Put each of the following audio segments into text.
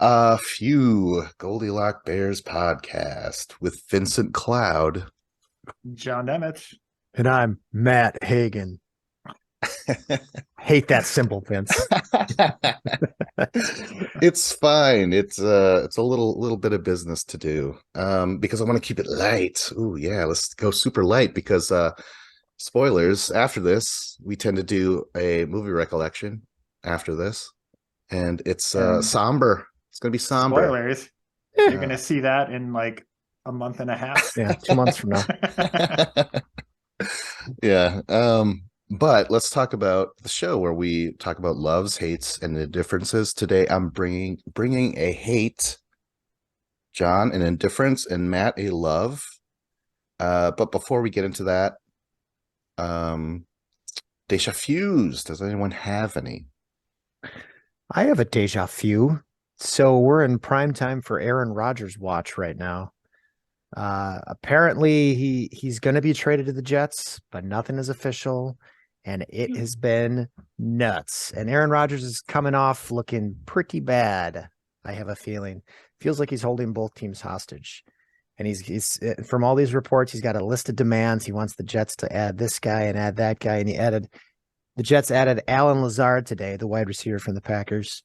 A few Goldilock Bears podcast with Vincent Cloud. John Emmett. And I'm Matt Hagen. Hate that symbol, Vince. It's fine. It's a little bit of business to do. Because I want to keep it light. Ooh, yeah, let's go super light because spoilers, after this, we tend to do a movie recollection after this. And it's somber. It's gonna be somber. Spoilers. You're gonna see that in like a month and a half. Yeah, 2 months from now. Yeah. But let's talk about the show where we talk about loves, hates, and the differences. Today, I'm bringing a hate, John, an indifference, and Matt a love. But before we get into that, Deja Fuse. Does anyone have any? I have a deja vu. So we're in prime time for Aaron Rodgers watch right now. Apparently he's going to be traded to the Jets, but nothing is official, and it has been nuts. And Aaron Rodgers is coming off looking pretty bad. I have a feeling. Feels like he's holding both teams hostage. And he's from all these reports, he's got a list of demands. He wants the Jets to add this guy and add that guy, and the Jets added Alan Lazard today, the wide receiver from the Packers.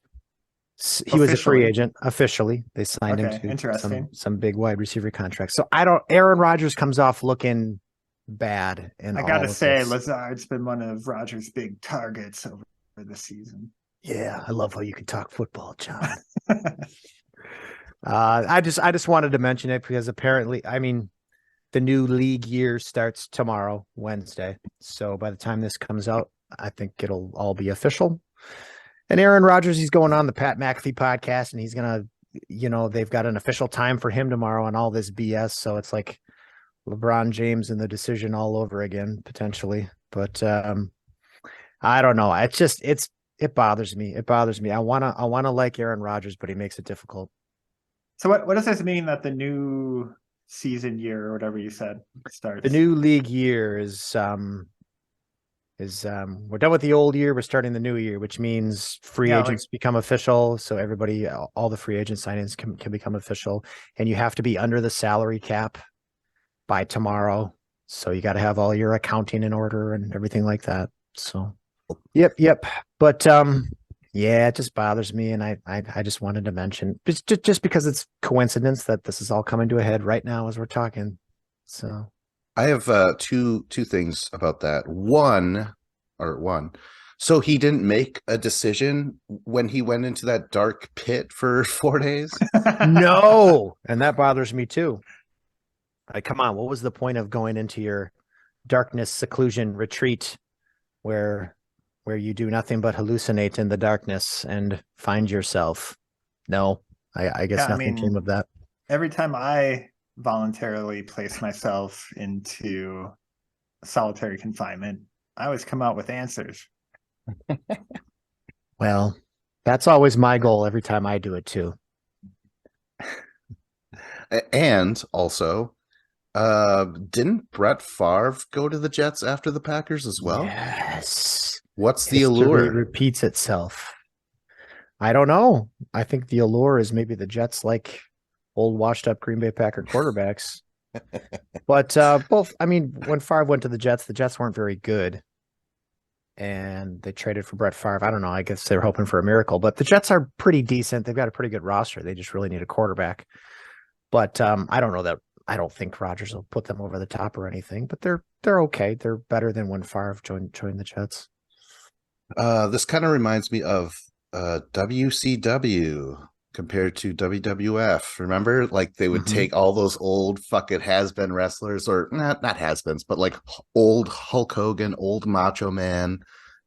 He was a free agent officially. They signed him to some big wide receiver contracts. So Aaron Rodgers comes off looking bad. And I gotta say, Lazard's been one of Rodgers' big targets over the season. Yeah, I love how you can talk football, John. I just wanted to mention it because apparently, the new league year starts tomorrow, Wednesday. So by the time this comes out, I think it'll all be official. And Aaron Rodgers, he's going on the Pat McAfee podcast, and he's going to, they've got an official time for him tomorrow and all this BS. So it's like LeBron James and the decision all over again, potentially. But I don't know. It bothers me. It bothers me. I want to like Aaron Rodgers, but he makes it difficult. So what does this mean that the new season year or whatever you said starts? The new league year is we're done with the old year. We're starting the new year, which means free agents become official. So everybody, all the free agent signings can become official, and you have to be under the salary cap by tomorrow. So you got to have all your accounting in order and everything like that. So, yep. But yeah, it just bothers me, and I just wanted to mention just because it's coincidence that this is all coming to a head right now as we're talking. So. I have two things about that. One. So he didn't make a decision when he went into that dark pit for 4 days? No, and that bothers me too. Come on, what was the point of going into your darkness, seclusion, retreat where you do nothing but hallucinate in the darkness and find yourself? No, I guess nothing came of that. Every time I voluntarily place myself into solitary confinement, I always come out with answers. Well, that's always my goal every time I do it too. And also, didn't Brett Favre go to the Jets after the Packers as well? Yes. What's the allure? History repeats itself. I don't know. I think the allure is maybe the Jets like old washed up Green Bay Packer quarterbacks. But when Favre went to the Jets weren't very good. And they traded for Brett Favre. I don't know. I guess they were hoping for a miracle. But the Jets are pretty decent. They've got a pretty good roster. They just really need a quarterback. But I don't know that. I don't think Rodgers will put them over the top or anything. But they're okay. They're better than when Favre joined the Jets. This kind of reminds me of WCW compared to WWF. Remember, like they would take all those old fucking has-been wrestlers, or not has-beens, but like old Hulk Hogan, old Macho Man,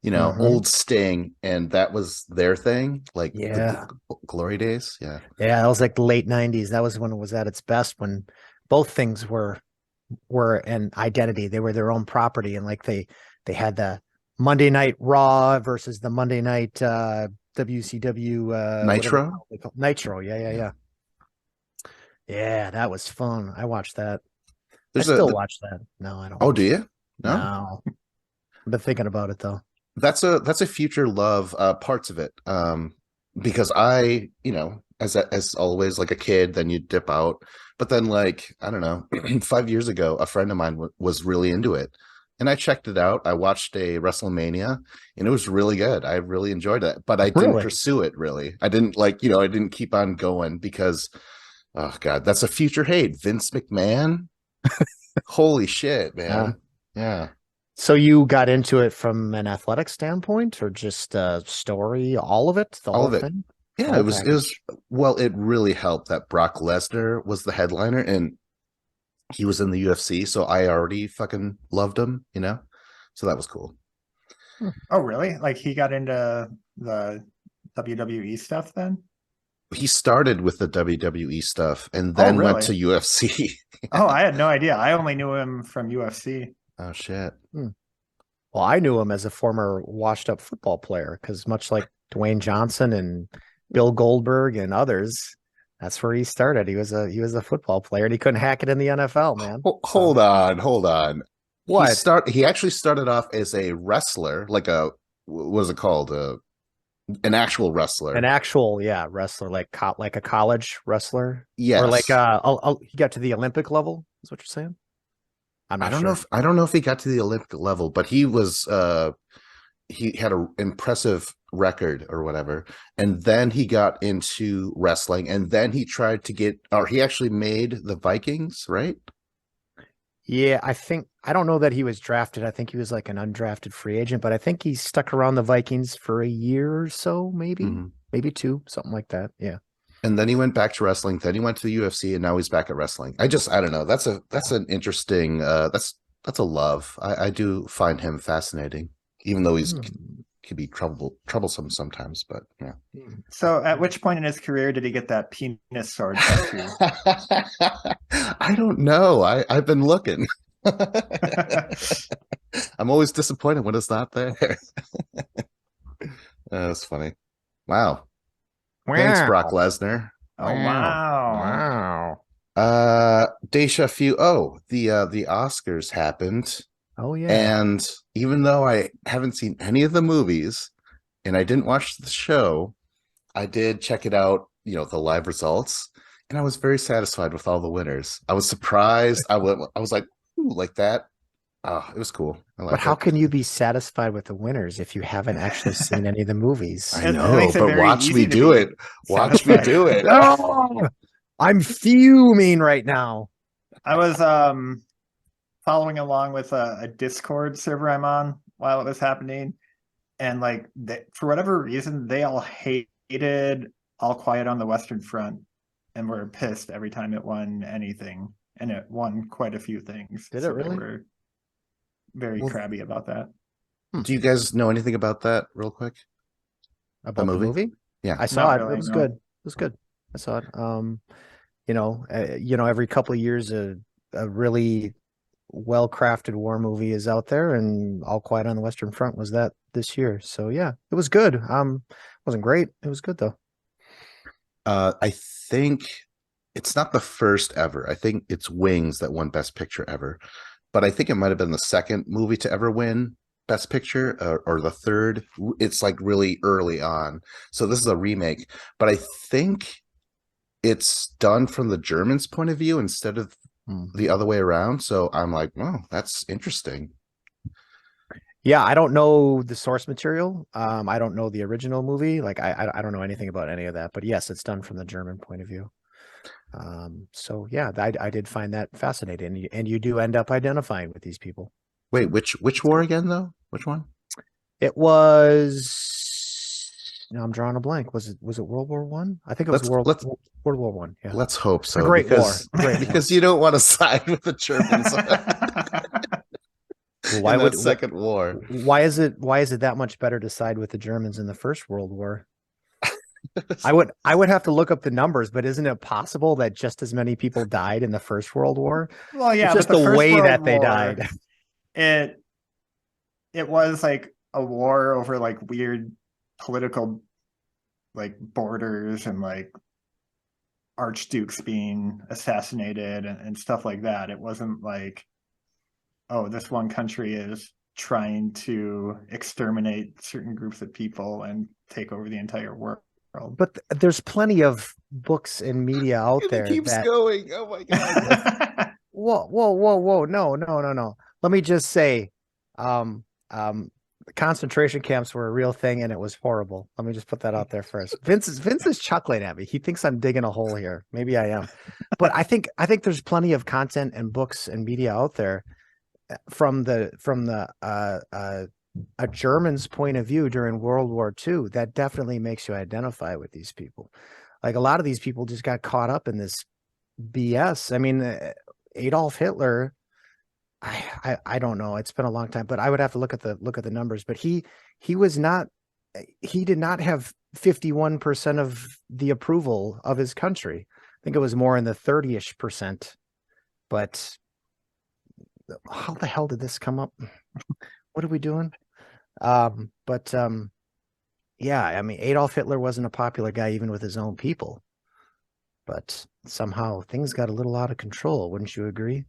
old Sting, and that was their thing. Like the glory days. Yeah, that was like the late 90s. That was when it was at its best, when both things were an identity. They were their own property, and like they had the Monday Night Raw versus the Monday Night WCW Nitro. Yeah, that was fun. I watched that. I still watch that. No, I don't. Oh, do you? No. I've been thinking about it though. That's a future love, parts of it. Because I, as always, like a kid, then you dip out. But then, like, I don't know, 5 years ago, a friend of mine was really into it. And I checked it out. I watched a WrestleMania and it was really good. I really enjoyed it, but I didn't Really? pursue it really. I didn't like, I didn't keep on going because, oh God, that's a future hate. Vince McMahon. Holy shit, man. Yeah. So you got into it from an athletic standpoint, or just story, all of it, the All whole of it. thing? Yeah, Whole it was, package. well, it really helped that Brock Lesnar was the headliner and he was in the UFC, so I already fucking loved him, So that was cool. Oh, really? Like he got into the WWE stuff then? He started with the WWE stuff and Oh, then went really? to UFC. Oh, I had no idea. I only knew him from UFC. Oh shit. Well, I knew him as a former washed-up football player because much like Dwayne Johnson and Bill Goldberg and others, that's where he started. He was a football player and he couldn't hack it in the NFL, man. Hold on, hold on. What? He actually started off as a wrestler, like what is it called? An actual wrestler. An actual, yeah, wrestler, like a college wrestler, or like Yes. he got to the Olympic level. Is what you're saying? I'm not sure. I don't know if he got to the Olympic level, but he had an impressive record or whatever. And then he got into wrestling and then he tried to he actually made the Vikings, right? Yeah, I don't know that he was drafted. I think he was like an undrafted free agent, but I think he stuck around the Vikings for a year or so, maybe two, something like that. Yeah. And then he went back to wrestling. Then he went to the UFC, and now he's back at wrestling. I don't know. That's an interesting. That's a love. I do find him fascinating, even though he's can be troublesome sometimes. But yeah. So, at which point in his career did he get that penis sword tattoo? I don't know. I've been looking. I'm always disappointed when it's not there. That's funny. Wow. Thanks, Brock Lesnar. Oh, wow. Deja Vu. Oh, the Oscars happened. Oh yeah. And even though I haven't seen any of the movies and I didn't watch the show, I did check it out, the live results, and I was very satisfied with all the winners. I was surprised. I was like, ooh, like that. Oh, it was cool. I But like how it. can you be satisfied with the winners if you haven't actually seen any of the movies? I It know, makes it but very watch me easy to do be it. Watch me satisfied. do it. Oh, I'm fuming right now. I was following along with a Discord server I'm on while it was happening, and like for whatever reason they all hated All Quiet on the Western Front and were pissed every time it won anything, and it won quite a few things. Did it So really? They were very crabby about that. Do you guys know anything about that real quick? About the movie? Yeah. I saw Not it. really, It was no. good. It was good. I saw it. Every couple of years a really well-crafted war movie is out there, and All Quiet on the Western Front was that this year. So yeah, it was good. Wasn't great. It was good though. I think it's not the first ever. I think it's Wings that won Best Picture ever, but I think it might have been the second movie to ever win Best Picture, or the third. It's like really early on. So this is a remake, but I think it's done from the Germans' point of view instead of the other way around. So I'm like, oh, that's interesting. Yeah, I don't know the source material. I don't know the original movie. Like I don't know anything about any of that. But yes, it's done from the German point of view. So yeah, I did find that fascinating, and you do end up identifying with these people. Wait, which war again though? Which one? It was. Now I'm drawing a blank. Was it World War One? I think it was World War One. Yeah. Let's hope so. A great because, war. Great because war. you don't want to side with the Germans. Well, why in would that second war? Why is it that much better to side with the Germans in the First World War? I would have to look up the numbers, but isn't it possible that just as many people died in the First World War? Well, yeah, It's just but the First way World that they War, died. It was like a war over like weird political like borders and like archdukes being assassinated and stuff like that. It wasn't like, oh, this one country is trying to exterminate certain groups of people and take over the entire world. But there's plenty of books and media out And there it keeps that going. Oh my god. whoa. No. Let me just say, concentration camps were a real thing and it was horrible. Let me just put that out there first. Vince is chuckling at me. He thinks I'm digging a hole here. Maybe I am. But I think there's plenty of content and books and media out there from a German's point of view during World War II that definitely makes you identify with these people. Like a lot of these people just got caught up in this BS. I mean, Adolf Hitler, I don't know. It's been a long time, but I would have to look at the numbers. But he did not have 51% of the approval of his country. I think it was more in the 30-ish%. But how the hell did this come up? What are we doing? Yeah, I mean, Adolf Hitler wasn't a popular guy even with his own people. But somehow things got a little out of control, wouldn't you agree?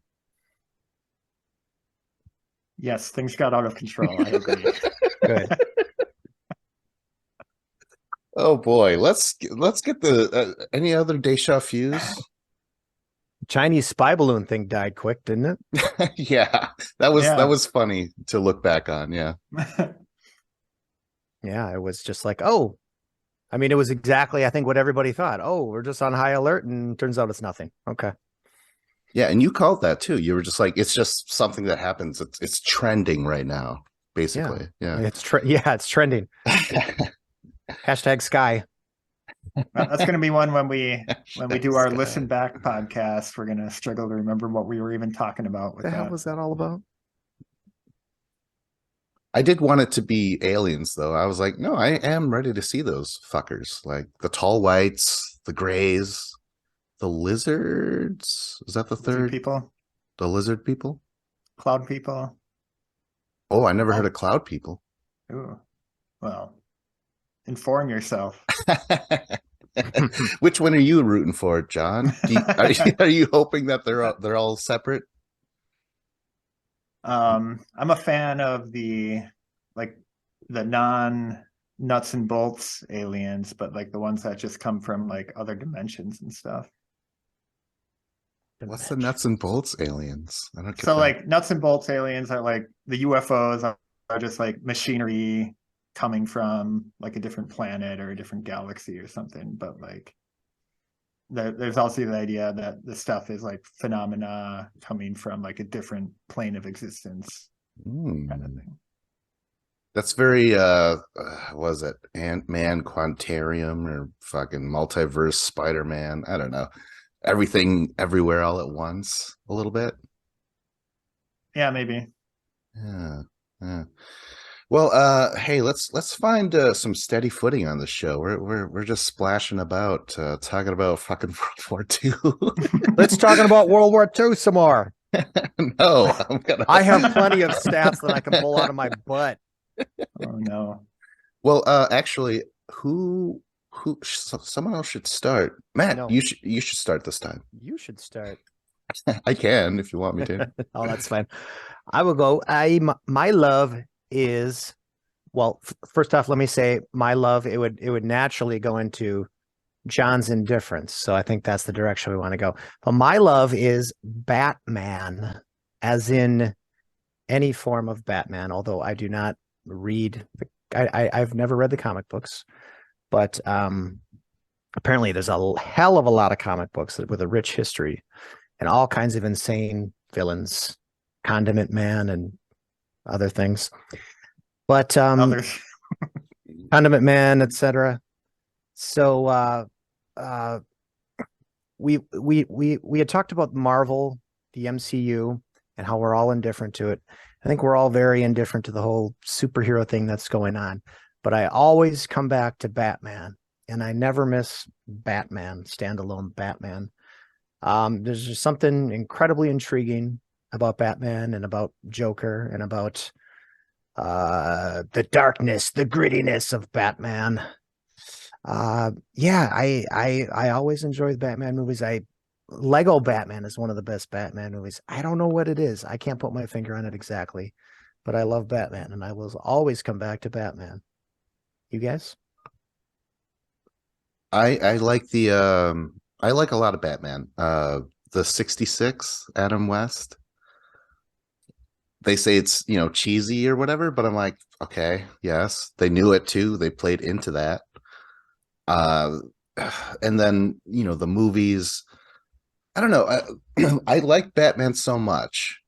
Yes, things got out of control. I agree. Good. Oh boy, let's get the any other déjà vus? Chinese spy balloon thing died quick, didn't it? Yeah, that Yeah. was funny to look back on. Yeah, Yeah, it was just like, oh, I mean, it was exactly, I think, what everybody thought. Oh, we're just on high alert, and turns out it's nothing. Okay. yeah, and you called that too. You were just like, it's just something that happens. It's trending right now, basically. Yeah. It's trending. Hashtag Sky. That's going to be one when we do our listen back podcast. We're going to struggle to remember what we were even talking about with What the hell that. was that all about? I did want it to be aliens, though. I was like, no, I am ready to see those fuckers, like the tall whites, the grays, the lizards. Is that the Lizard third? people, The lizard people? cloud people. Oh, I never heard of cloud people. Ooh, well, inform yourself. Which one are you rooting for, John? Are you hoping that they're all separate? I'm a fan of the non nuts and bolts aliens, but like the ones that just come from like other dimensions and stuff. What's the nuts and bolts aliens? I don't get So that. like nuts and bolts aliens are like the UFOs are just like machinery coming from like a different planet or a different galaxy or something. But like there's also the idea that the stuff is like phenomena coming from like a different plane of existence kind of thing. That's very was it Ant-Man Quantarium or fucking multiverse Spider-Man? I don't know. Everything everywhere all at once a little bit. Yeah, maybe. Yeah. Well, hey, let's find some steady footing on the show. We're just splashing about talking about fucking World War II. Let's talking about World War II some more. No, I have plenty of stats that I can pull out of my butt. Oh no. Well, actually, who someone else should start. Matt, No. you should start this time. You should start. I can if you want me to. Oh, that's fine. I will go. My love is, well, first off, let me say my love, it would naturally go into John's indifference. So I think that's the direction we want to go. But my love is Batman, as in any form of Batman, although I do not read I've never read the comic books, but apparently there's a hell of a lot of comic books with a rich history and all kinds of insane villains, Condiment Man and other things. But Others. Condiment Man, etc. So we had talked about Marvel, the MCU, and how we're all indifferent to it. I think we're all very indifferent to the whole superhero thing that's going on. But I always come back to Batman, and I never miss Batman, standalone Batman. There's just something incredibly intriguing about Batman and about Joker and about the darkness, the grittiness of Batman. Yeah, I always enjoy the Batman movies. Lego Batman is one of the best Batman movies. I don't know what it is. I can't put my finger on it exactly, but I love Batman and I will always come back to Batman. You guys? I like I like a lot of Batman. The 66, Adam West. They say it's, cheesy or whatever, but I'm like, okay, yes. They knew it too. They played into that. Uh and then, the movies. I don't know. I like Batman so much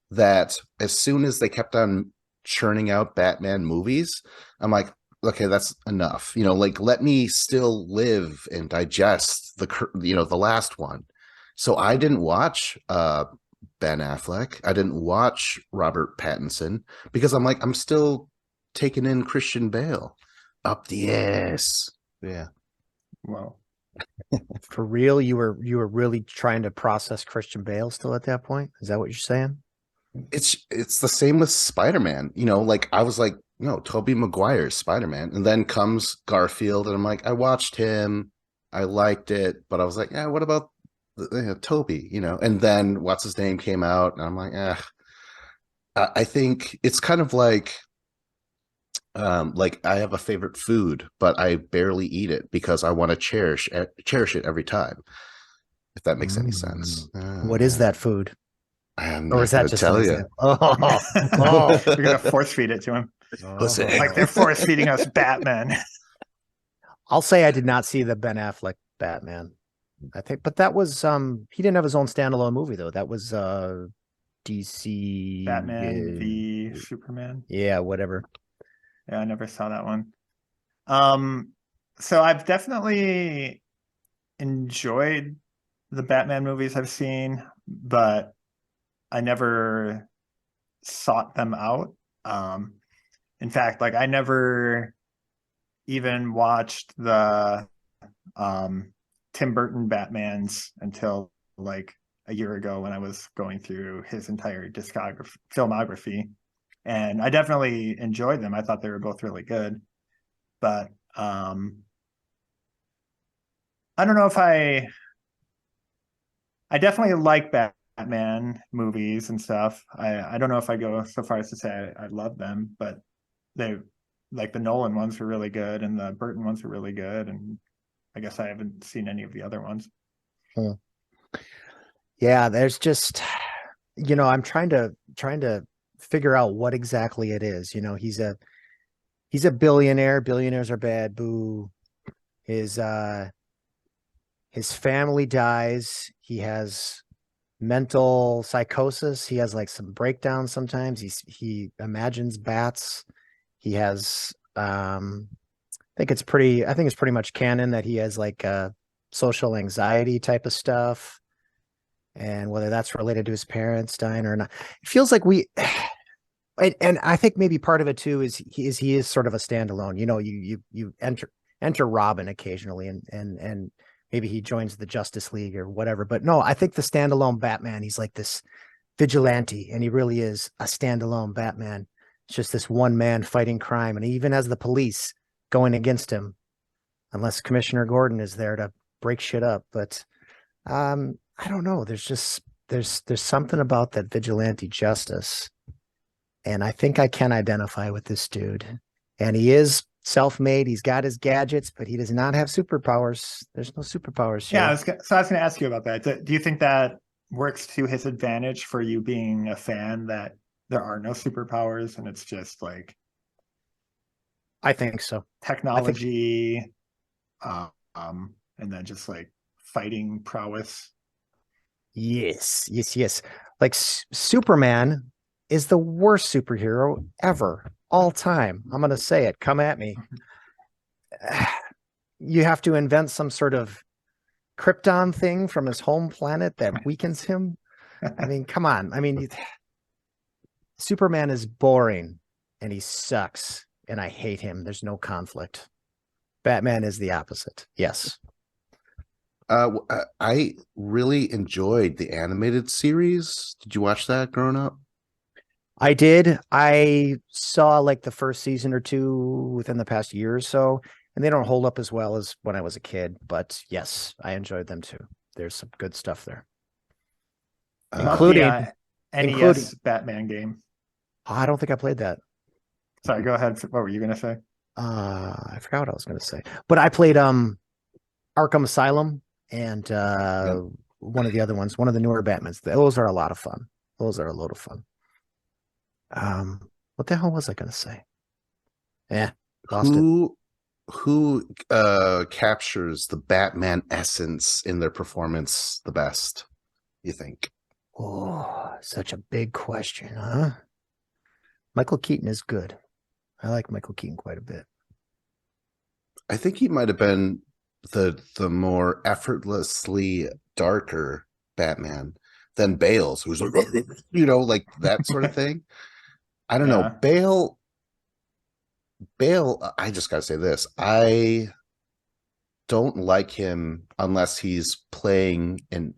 that as soon as they kept on churning out Batman movies, I'm like, okay, that's enough. Like let me still live and digest the last one. So I didn't watch Ben Affleck. I didn't watch Robert Pattinson because I'm like, I'm still taking in Christian Bale up the ass. Yeah. Well, For real, you were really trying to process Christian Bale still at that point? Is that what you're saying? It's the same with Spider-Man. Like I was like, no, Tobey Maguire's Spider-Man. And then comes Garfield, and I'm like, I watched him, I liked it, but I was like, yeah, what about Tobey? And then what's his name came out, and I'm like, I think it's kind of like I have a favorite food, but I barely eat it because I want to cherish it every time, if that makes any sense. What is that food? I'm Or not is that gonna just an tell you. example? Oh, we're gonna force feed it to him, Pussy. like they're force feeding us Batman. I'll say I did not see the Ben Affleck Batman. I think, but that was he didn't have his own standalone movie though. That was DC Batman v Superman. Yeah, whatever. Yeah, I never saw that one. So I've definitely enjoyed the Batman movies I've seen, but I never sought them out. In fact, like I never even watched the Tim Burton Batmans until like a year ago when I was going through his entire filmography. And I definitely enjoyed them. I thought they were both really good. But I don't know if I definitely like Batman movies and stuff. I don't know if I go so far as to say I love them, but they like the Nolan ones were really good and the Burton ones were really good. And I guess I haven't seen any of the other ones. Yeah, there's just I'm trying to figure out what exactly it is. He's a billionaire. Billionaires are bad. Boo. His family dies. He has mental psychosis. He has like some breakdowns sometimes. He imagines bats. He has I think it's pretty much canon that he has like social anxiety type of stuff. And whether that's related to his parents dying or not, it feels like and I think maybe part of it too is he is sort of a standalone. You enter Robin occasionally, and maybe he joins the Justice League or whatever. But no, I think the standalone Batman, he's like this vigilante, and he really is a standalone Batman. It's just this one man fighting crime, and he even has the police going against him, unless Commissioner Gordon is there to break shit up. But I don't know. There's something about that vigilante justice. And I think I can identify with this dude. And he is self-made. He's got his gadgets, but he does not have superpowers. There's no superpowers here. Yeah, I was going to ask you about that. Do you think that works to his advantage for you being a fan that there are no superpowers and it's just like I think so. technology, and then just like fighting prowess? Yes. Like Superman is the worst superhero ever, all time. I'm going to say it. Come at me. You have to invent some sort of Krypton thing from his home planet that weakens him. I mean, come on. I mean, Superman is boring and he sucks and I hate him. There's no conflict. Batman is the opposite. Yes. I really enjoyed the animated series. Did you watch that growing up? I did. I saw like the first season or two within the past year or so, and they don't hold up as well as when I was a kid. But yes, I enjoyed them too. There's some good stuff there, including NES Batman game. I don't think I played that. Sorry, go ahead. What were you going to say? I forgot what I was going to say, but I played Arkham Asylum and one of the other ones, one of the newer Batmans. Those are a lot of fun. Those are a load of fun. What the hell was I gonna say? Yeah, lost it. Who captures the Batman essence in their performance the best, you think? Oh, such a big question, huh? Michael Keaton is good. I like Michael Keaton quite a bit. I think he might have been the more effortlessly darker Batman than Bale's, who's like, like that sort of thing. I don't know. Bale, I just gotta say this. I don't like him unless he's playing an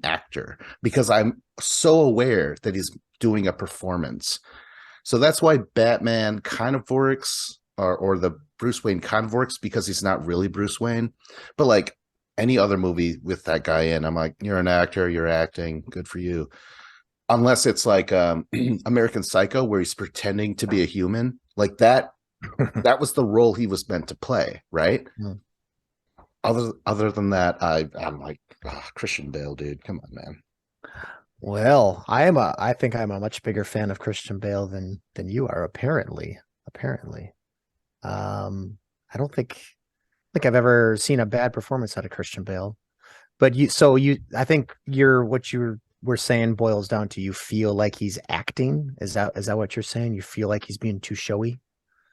actor, because I'm so aware that he's doing a performance. So that's why Batman kind of works, or the Bruce Wayne kind of works, because he's not really Bruce Wayne. But like any other movie with that guy in, I'm like, you're an actor, you're acting, good for you. Unless it's like American Psycho, where he's pretending to be a human, like that. That was the role he was meant to play, right? Mm. Other than that, I'm like, Christian Bale, dude, come on, man. Well, I think I'm a much bigger fan of Christian Bale than you are, apparently. Apparently. I don't think I've ever seen a bad performance out of Christian Bale. But I think what you were saying boils down to, you feel like he's acting. Is that what you're saying? You feel like he's being too showy?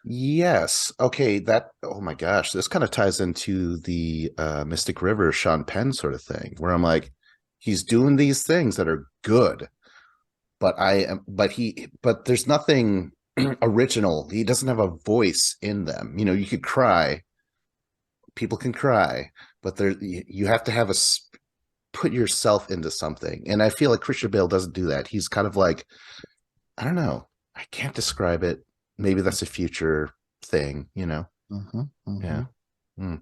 Yes. Okay. Oh my gosh, this kind of ties into the Mystic River, Sean Penn sort of thing, where I'm like, he's doing these things that are good, but there's nothing original. He doesn't have a voice in them. You could cry. People can cry, but you have to have put yourself into something. And I feel like Christian Bale doesn't do that. He's kind of like, I don't know. I can't describe it. Maybe that's a future thing, Mm-hmm, mm-hmm. Yeah. Mm.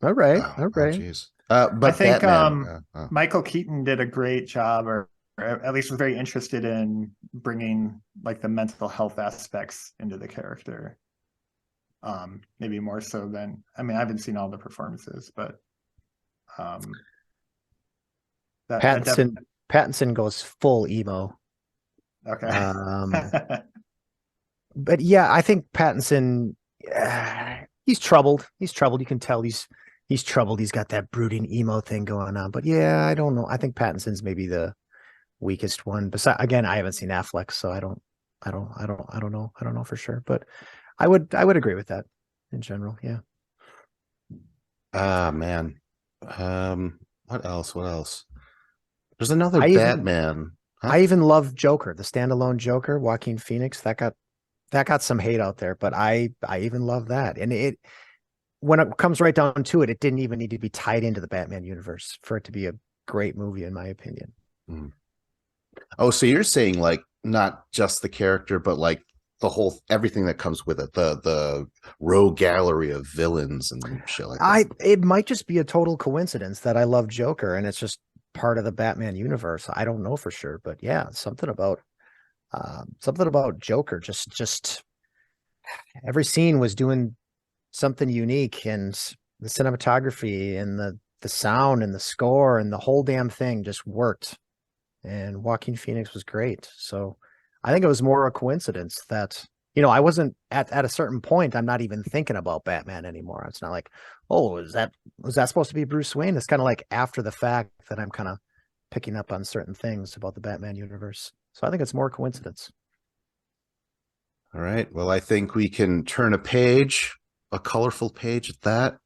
All right. Oh, all right. Jeez. But I think Batman, Michael Keaton did a great job, or at least was very interested in bringing like the mental health aspects into the character. Maybe more so than, I haven't seen all the performances, but Pattinson goes full emo. Okay. But yeah, I think Pattinson, he's troubled. He's troubled. You can tell he's troubled. He's got that brooding emo thing going on. But yeah, I don't know. I think Pattinson's maybe the weakest one. Besides, again, I haven't seen Affleck, so I don't know. I don't know for sure. But I would agree with that in general. Yeah. Man. What else? There's another Batman. I even love Joker, the standalone Joker, Joaquin Phoenix. That got some hate out there, but I even love that. And when it comes right down to it, it didn't even need to be tied into the Batman universe for it to be a great movie, in my opinion. Mm. Oh, so you're saying like not just the character, but like everything that comes with it, the rogue gallery of villains and shit like that. It might just be a total coincidence that I love Joker and it's just part of the Batman universe. I don't know for sure, but yeah, something about Joker. Just every scene was doing something unique, and the cinematography and the sound and the score and the whole damn thing just worked. And Joaquin Phoenix was great. So I think it was more a coincidence that, I wasn't at a certain point, I'm not even thinking about Batman anymore. It's not like, oh, was that supposed to be Bruce Wayne? It's kind of like after the fact that I'm kind of picking up on certain things about the Batman universe. So I think it's more coincidence. All right. Well, I think we can turn a colorful page at that,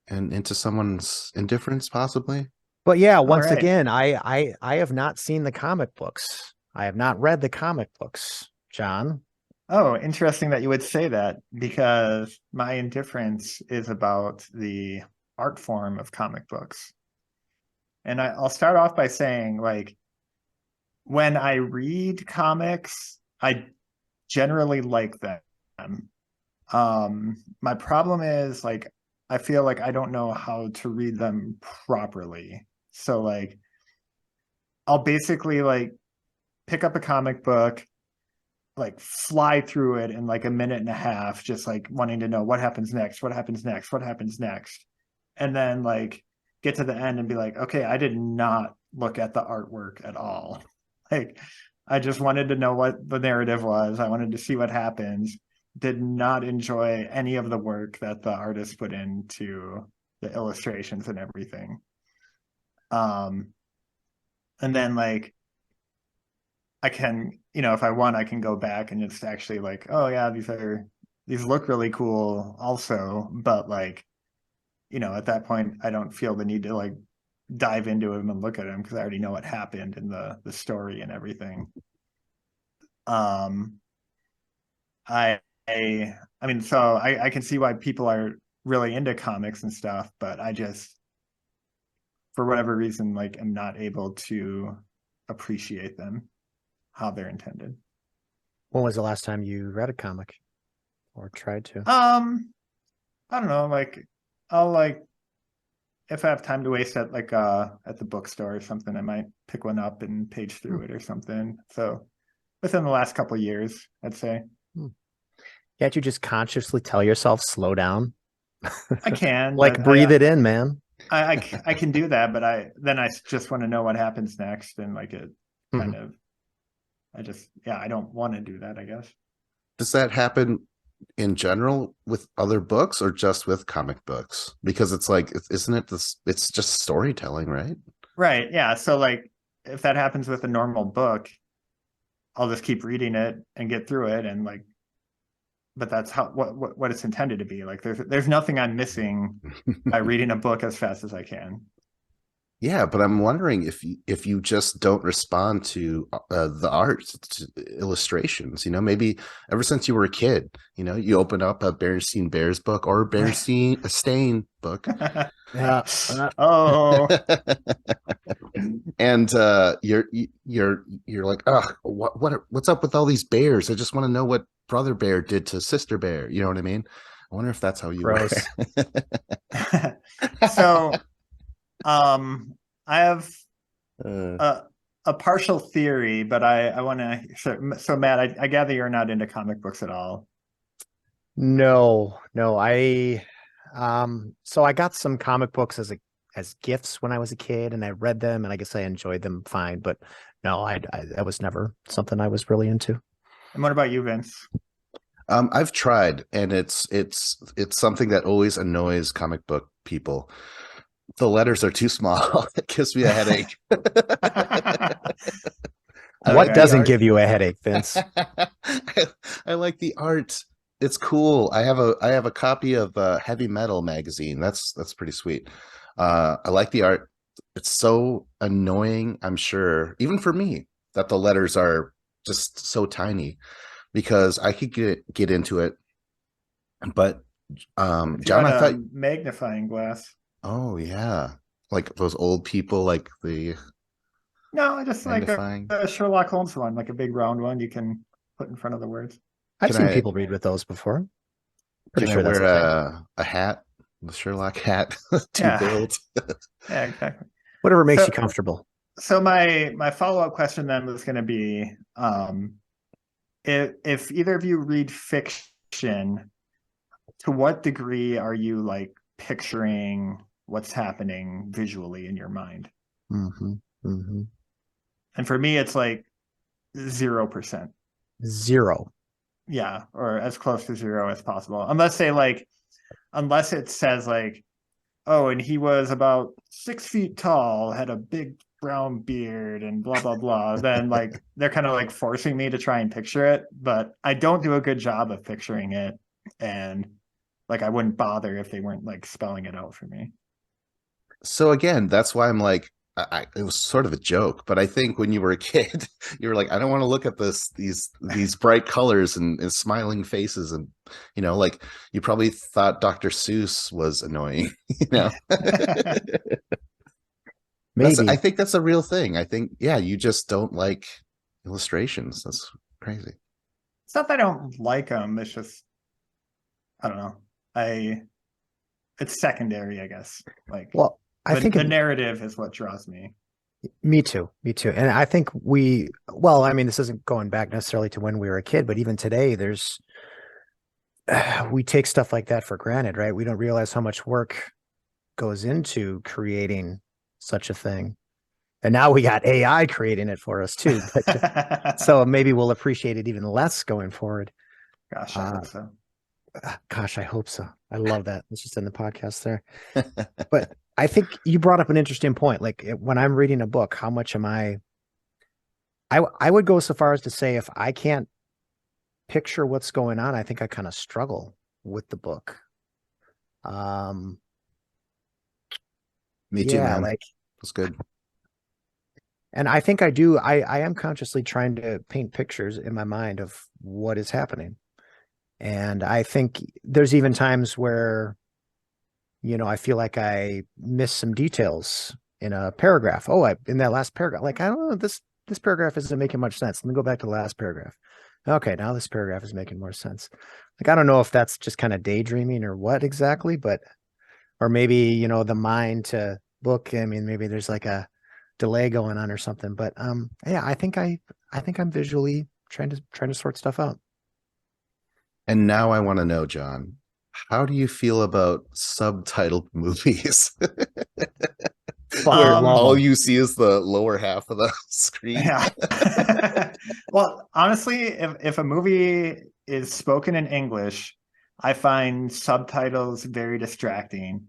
and into someone's indifference, possibly. But yeah, once again, I have not seen the comic books. I have not read the comic books, John. Oh, interesting that you would say that, because my indifference is about the art form of comic books. And I'll start off by saying, like, when I read comics, I generally like them. My problem is, like, I feel like I don't know how to read them properly. So, like, I'll basically, like, pick up a comic book, like, fly through it in, like, a minute and a half, just, like, wanting to know what happens next. and then like get to the end and be like, okay, I did not look at the artwork at all. Like, I just wanted to know what the narrative was. I wanted to see what happens. Did not enjoy any of the work that the artist put into the illustrations and everything. And then like I can, if I want, I can go back and just actually like, oh yeah, these look really cool also, but like, at that point I don't feel the need to like dive into them and look at them because I already know what happened in the story and everything. I mean, so I can see why people are really into comics and stuff, but I just, for whatever reason, like am not able to appreciate them how they're intended. When was the last time you read a comic or tried to? I don't know, like I'll like, if I have time to waste at like at the bookstore or something, I might pick one up and page through it or something. So within the last couple of years, I'd say. Can't you just consciously tell yourself slow down? I can Like breathe it in, man. I can do that, but I just want to know what happens next, and like it kind of, I don't want to do that, I guess. Does that happen in general with other books or just with comic books? Because it's like, isn't it this? It's just storytelling, right? Right. Yeah. So like, if that happens with a normal book, I'll just keep reading it and get through it, and like, but that's how what it's intended to be. Like, there's nothing I'm missing by reading a book as fast as I can. Yeah, but I'm wondering if you just don't respond to the art, to illustrations. Maybe ever since you were a kid, you open up a Berenstain Bears book or a Berenstain book. Yeah. Oh. And you're like, oh, what's up with all these bears? I just want to know what Brother Bear did to Sister Bear. You know what I mean? I wonder if that's how you were. So, I have a partial theory, but I want to. So Matt, I gather you're not into comic books at all. No. So I got some comic books as gifts when I was a kid, and I read them, and I guess I enjoyed them fine. But no, that was never something I was really into. And what about you, Vince? I've tried, and it's something that always annoys comic book people. The letters are too small. It gives me a headache. What doesn't give you a headache, Vince? I like the art. It's cool. I have a copy of Heavy Metal magazine. That's pretty sweet. I like the art. It's so annoying, I'm sure, even for me, that the letters are just so tiny, because I could get into it. But John, I thought magnifying glass. Oh yeah, like those old people, like the No, I just like magnifying. a Sherlock Holmes one, like a big round one you can put in front of the words. I've seen people read with those before. Pretty sure that's wear a hat, the Sherlock hat to build. Yeah, exactly. Whatever makes you comfortable. So my follow-up question then was going to be, if either of you read fiction, to what degree are you like picturing what's happening visually in your mind? And for me, it's like 0%. Zero. Yeah, or as close to zero as possible. Unless it says like, oh, and he was about 6 feet tall, had a big brown beard and blah, blah, blah. Then like, they're kind of like forcing me to try and picture it, but I don't do a good job of picturing it. And like, I wouldn't bother if they weren't like spelling it out for me. So again, that's why I'm like, it was sort of a joke, but I think when you were a kid, you were like, I don't want to look at these bright colors and smiling faces, and like you probably thought Dr. Seuss was annoying. Maybe. I think that's a real thing. I think, yeah, you just don't like illustrations. That's crazy. It's not that I don't like them. It's just, I don't know. It's secondary, I guess. Like, well, I think the narrative is what draws me. Me too. And I think I mean, this isn't going back necessarily to when we were a kid, but even today, we take stuff like that for granted, right? We don't realize how much work goes into creating such a thing. And now we got AI creating it for us too. But so maybe we'll appreciate it even less going forward. Gosh, I hope so. Gosh, I hope so. I love that. Let's just end the podcast there. But I think you brought up an interesting point. Like when I'm reading a book, how much am I would go so far as to say if I can't picture what's going on, I think I kind of struggle with the book. Me too, yeah, man. like That's good. and I think I do. I am consciously trying to paint pictures in my mind of what is happening. And I think there's even times where, I feel like I miss some details in a paragraph. Oh, in that last paragraph, like, I don't know, this paragraph isn't making much sense. Let me go back to the last paragraph. Okay, now this paragraph is making more sense. Like, I don't know if that's just kind of daydreaming or what exactly, but, or maybe, the mind to book. I mean, maybe there's like a delay going on or something, but, yeah, I think I'm visually trying to sort stuff out. And now I want to know, John, how do you feel about subtitled movies? Where all you see is the lower half of the screen. Yeah. Well, honestly, if a movie is spoken in English, I find subtitles very distracting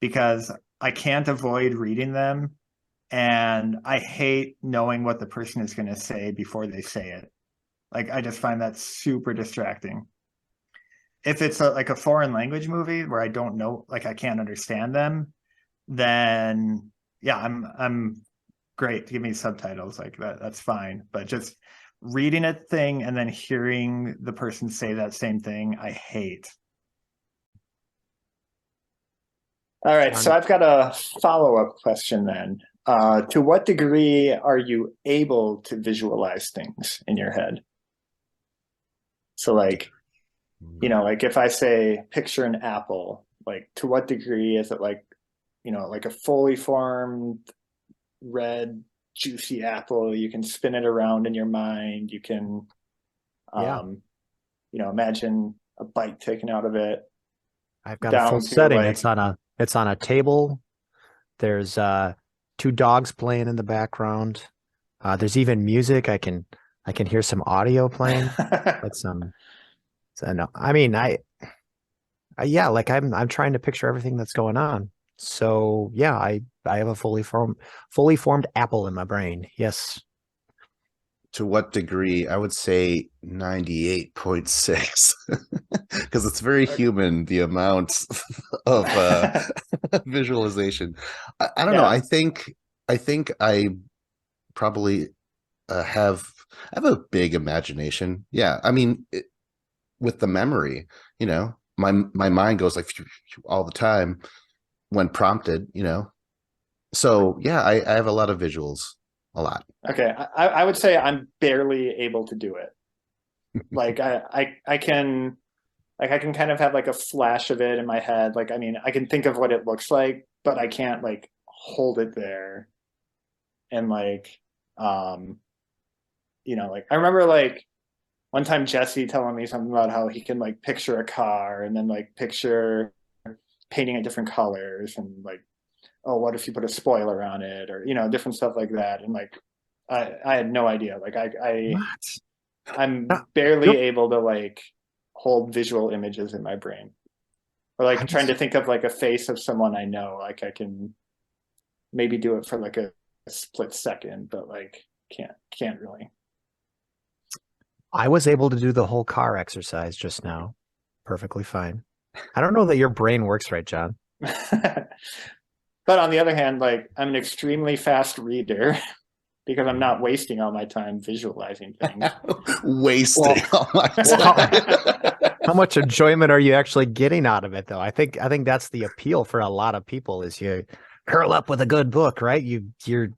because I can't avoid reading them, and I hate knowing what the person is going to say before they say it. Like, I just find that super distracting. If it's like a foreign language movie where I don't know, like I can't understand them, then yeah, I'm great. Give me subtitles, like that's fine. But just reading a thing and then hearing the person say that same thing, I hate. All right, so I've got a follow-up question then. To what degree are you able to visualize things in your head? So like, like if I say picture an apple, like to what degree is it like, like a fully formed red juicy apple? You can spin it around in your mind. You can, imagine a bite taken out of it. I've got a full setting. Like, it's on a table. There's two dogs playing in the background. There's even music. I can hear some audio playing. Like so no, I mean, yeah, like I'm trying to picture everything that's going on. So yeah, I have a fully formed apple in my brain. Yes. To what degree? I would say 98.6 because it's very human, the amount of visualization. I don't know. I think I probably have a big imagination. Yeah, I mean, with the memory, my mind goes like all the time when prompted. So yeah, I have a lot of visuals. A lot. Okay, I would say I'm barely able to do it. Like I can kind of have like a flash of it in my head. Like, I mean, I can think of what it looks like, but I can't like hold it there. And like, like I remember like one time Jesse telling me something about how he can like picture a car and then like picture painting it different colors and like, oh, what if you put a spoiler on it, or different stuff like that. And like I had no idea. Like I'm barely able to like hold visual images in my brain, or like trying to think of like a face of someone I know. Like I can maybe do it for like a split second, but like can't really. I was able to do the whole car exercise just now. Perfectly fine. I don't know that your brain works right, John. But on the other hand, like I'm an extremely fast reader because I'm not wasting all my time visualizing things. Wasting all my time. How much enjoyment are you actually getting out of it, though? I think that's the appeal for a lot of people is you curl up with a good book, right? You're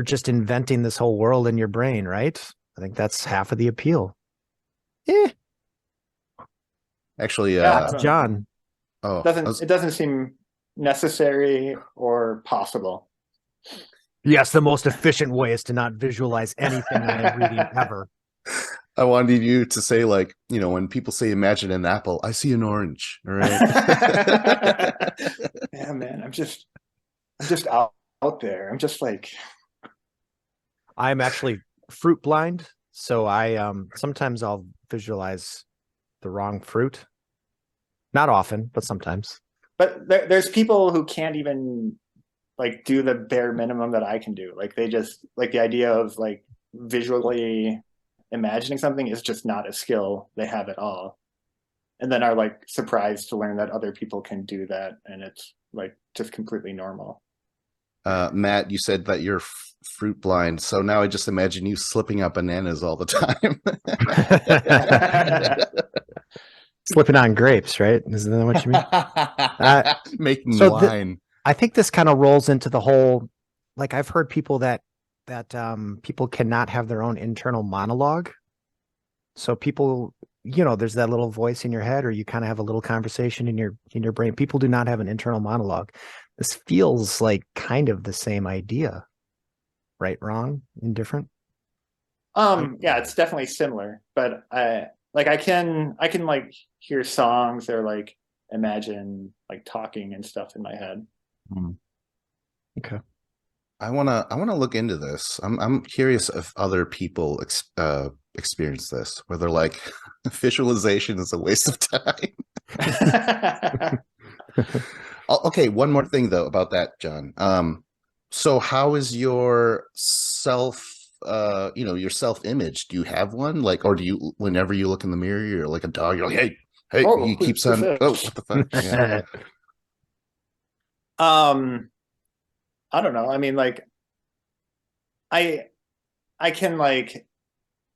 just inventing this whole world in your brain, right? I think that's half of the appeal. Yeah. Actually, John. Oh, it doesn't seem necessary or possible. Yes, the most efficient way is to not visualize anything I am reading ever. I wanted you to say, like, when people say imagine an apple, I see an orange. All right. Yeah, man, I'm just out there. I'm just like, I'm actually fruit blind, so I sometimes I'll visualize the wrong fruit. Not often, but sometimes. but there's people who can't even like do the bare minimum that I can do. Like they just like the idea of like visually imagining something is just not a skill they have at all. And then are like surprised to learn that other people can do that, and it's like just completely normal. Matt, you said that you're fruit blind, so now I just imagine you slipping out bananas all the time. Slipping on grapes, right? Isn't that what you mean? Making so wine. I think this kind of rolls into the whole, like I've heard people that people cannot have their own internal monologue. So people, there's that little voice in your head, or you kind of have a little conversation in your brain. People do not have an internal monologue. This feels like kind of the same idea, right? Wrong? Indifferent? Yeah, it's definitely similar, but I can like hear songs or like imagine like talking and stuff in my head. Okay. I wanna look into this. I'm curious if other people experience this, where they're like, visualization is a waste of time. Okay, one more thing though about that, John. So how is your your self-image? Do you have one? Like, or do you, whenever you look in the mirror, you're like a dog, you're like, hey, Oh, he keeps who's on, this? oh, what the fuck? Yeah. I don't know. I mean, like I can like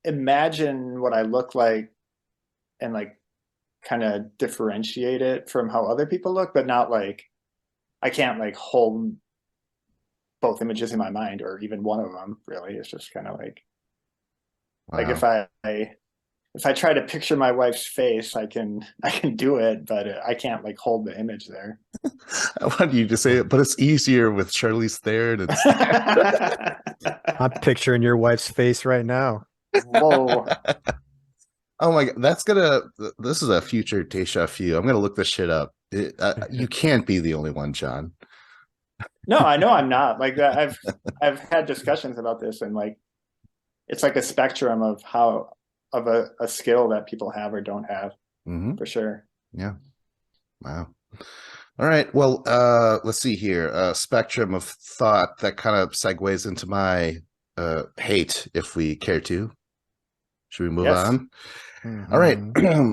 imagine what I look like and like kind of differentiate it from how other people look, but not like I can't like hold both images in my mind or even one of them really. It's just kind of like like Wow. if I try to picture my wife's face, I can do it, but I can't like hold the image there. I wanted you to say it, but it's easier with Charlize Theron. I'm picturing your wife's face right now. Whoa. Oh my god, this is a future Deja Vu. I'm gonna look this shit up. You can't be the only one, John. No, I know I'm not. Like I've had discussions about this, and like it's like a spectrum of how of a skill that people have or don't have, for sure. Yeah. Wow. All right. Well, let's see here. Spectrum of thought that kind of segues into my hate, if we care to. Should we move Yes. on? All right.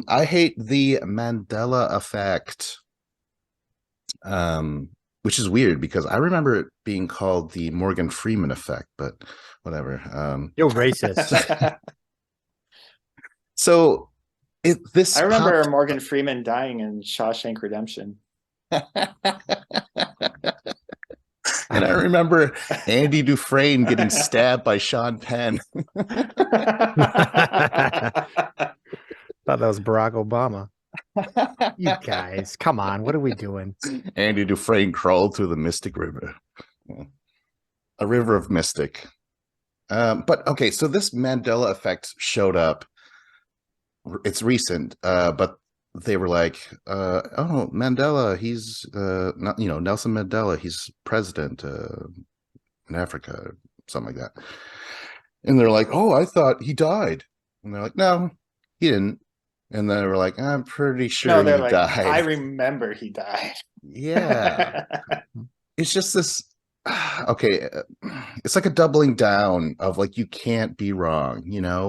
I hate the Mandela Effect. Which is weird because I remember it being called the Morgan Freeman effect, but whatever. You're racist. So this I remember popped. Morgan Freeman dying in Shawshank Redemption. And I remember Andy Dufresne getting stabbed by Sean Penn. Thought that was Barack Obama. You guys, come on. What are we doing? Andy Dufresne crawled through the Mystic River. A river of mystic. But okay, so this Mandela effect showed up. It's recent, but they were like, oh, Mandela, he's not, Nelson Mandela, he's president in Africa, something like that. And they're like, oh, I thought he died. And they're like, no, he didn't. And then they were like, I'm pretty sure No, they're he like, died. I remember he died. Yeah. It's just this, okay, it's like a doubling down of like, you can't be wrong,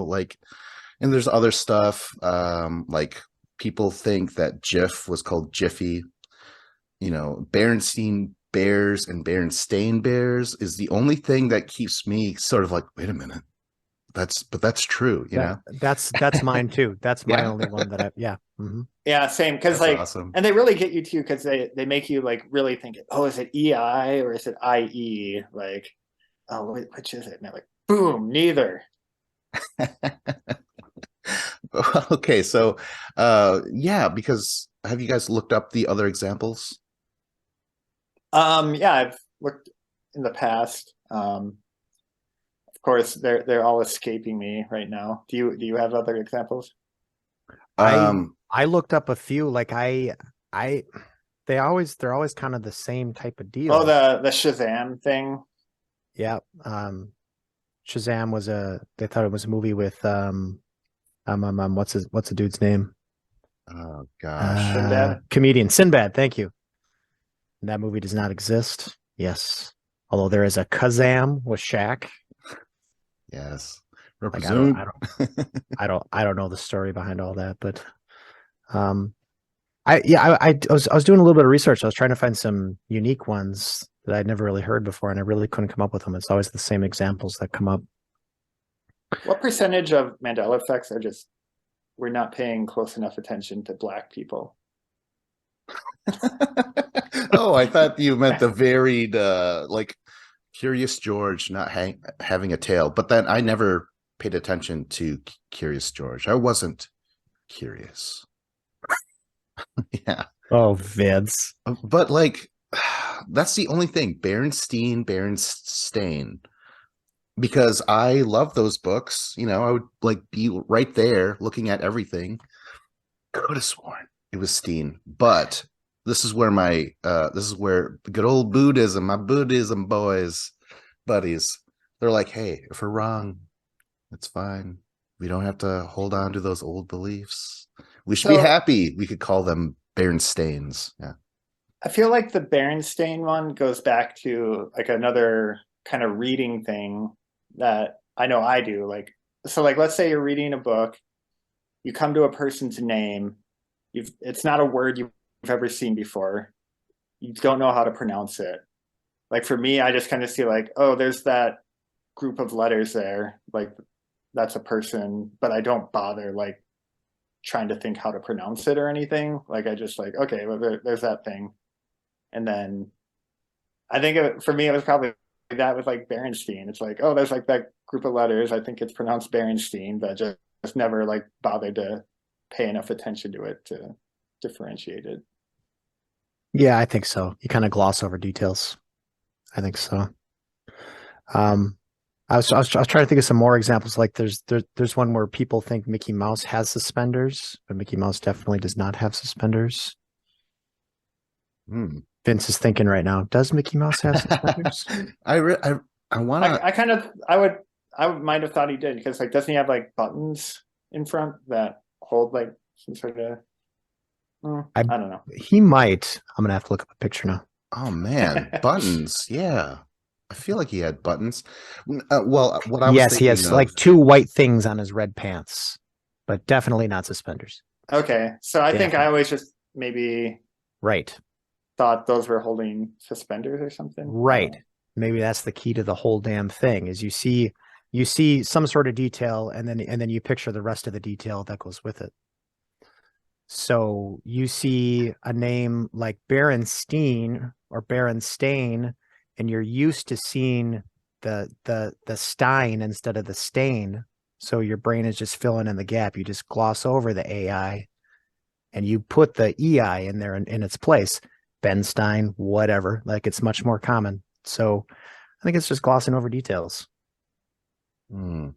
like, and there's other stuff, like people think that Jif was called Jiffy, Berenstein Bears and Berenstain Bears is the only thing that keeps me sort of like, wait a minute, that's true, That's mine too. That's my Yeah. only one that Yeah, same. Because That's like, awesome. and they really get you too, because they make you like really think, oh, is it EI or is it IE? Like, oh, which is it? And they're like, boom, neither. Okay, so yeah, because have you guys looked up the other examples? Yeah, I've looked in the past. Of course, they're all escaping me right now. Do you have other examples? I looked up a few. Like they're always kind of the same type of deal. Oh, the Shazam thing. Yeah. Shazam was they thought it was a movie with what's the dude's name? Oh gosh. Sinbad? Comedian Sinbad, thank you. And that movie does not exist. Yes. Although there is a Kazam with Shaq. Yes. Like Represent. I don't know the story behind all that, but I was doing a little bit of research. I was trying to find some unique ones that I'd never really heard before, and I really couldn't come up with them. It's always the same examples that come up. What percentage of Mandela effects are just we're not paying close enough attention to Black people? Oh, I thought you meant the varied, like Curious George not having a tail. But then I never paid attention to Curious George. I wasn't curious. Yeah. Oh, Vince. But like, that's the only thing. Berenstain. Because I love those books. You know, I would like be right there looking at everything. Could have sworn it was Steen, but this is where good old Buddhism, my Buddhism buddies, they're like, hey, if we're wrong, it's fine. We don't have to hold on to those old beliefs. We should be happy we could call them Berenstains. Yeah. I feel like the Berenstain one goes back to like another kind of reading thing that I know I do. Like, so like, let's say you're reading a book, you come to a person's name, it's not a word you've ever seen before. You don't know how to pronounce it. Like for me, I just kind of see like, oh, there's that group of letters there. Like that's a person, but I don't bother like trying to think how to pronounce it or anything. Like I just like, okay, well, there's that thing. And then I think for me, it was probably that with like Berenstein. It's like, oh, there's like that group of letters. I think it's pronounced Berenstein, but just never like bothered to pay enough attention to it to differentiate it. Yeah, I think so. You kind of gloss over details. I think so. I was trying to think of some more examples. Like there's one where people think Mickey Mouse has suspenders, but Mickey Mouse definitely does not have suspenders. Vince is thinking right now, does Mickey Mouse have suspenders? I want to. I might have thought he did because like doesn't he have like buttons in front that hold like some sort of I don't know. He might. I'm gonna have to look up a picture now. Oh man, buttons. Yeah, I feel like he had buttons. Well, what I was yes, he has like 2 white things on his red pants, but definitely not suspenders. Okay, so I think I always just maybe thought those were holding suspenders or something. Right. Maybe that's the key to the whole damn thing is you see some sort of detail and then you picture the rest of the detail that goes with it. So you see a name like Berenstein or Berenstain, and you're used to seeing the Stein instead of the stain. So your brain is just filling in the gap. You just gloss over the AI and you put the EI in there in its place. Benstein, whatever. Like it's much more common. So I think it's just glossing over details. You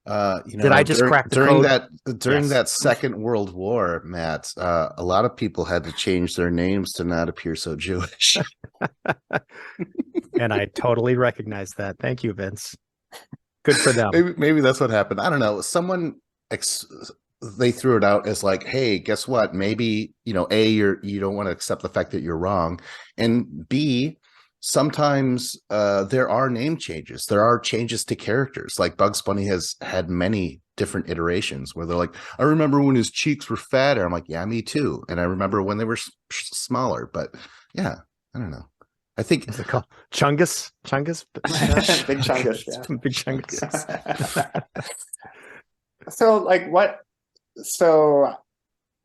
know, did I just crack the during code? During that Second World War, Matt, a lot of people had to change their names to not appear so Jewish. And I totally recognize that. Thank you, Vince. Good for them. Maybe that's what happened. I don't know. Someone they threw it out as like, hey, guess what? Maybe, you know, A, you don't want to accept the fact that you're wrong, and B, sometimes there are name changes. There are changes to characters. Like Bugs Bunny has had many different iterations where they're like, I remember when his cheeks were fatter. I'm like, yeah, me too. And I remember when they were smaller. But yeah, I don't know. I think what's it called? Chungus? Big Chungus, yeah. Big Chungus. So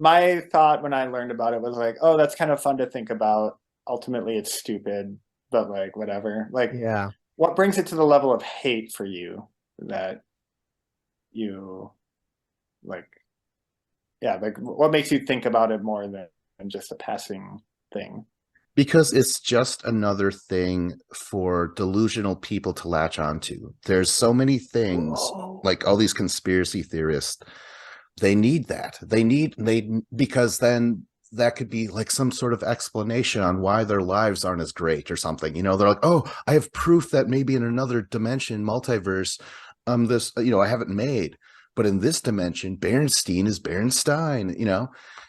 my thought when I learned about it was like, oh, that's kind of fun to think about. Ultimately, it's stupid, but like whatever. Like, yeah, what brings it to the level of hate for you that you like? Yeah, like what makes you think about it more than just a passing thing? Because it's just another thing for delusional people to latch onto. There's so many things, like all these conspiracy theorists, they need that. Because then that could be like some sort of explanation on why their lives aren't as great or something. You know, they're like, oh, I have proof that maybe in another dimension, multiverse, this, I haven't made. But in this dimension, Bernstein is Bernstein,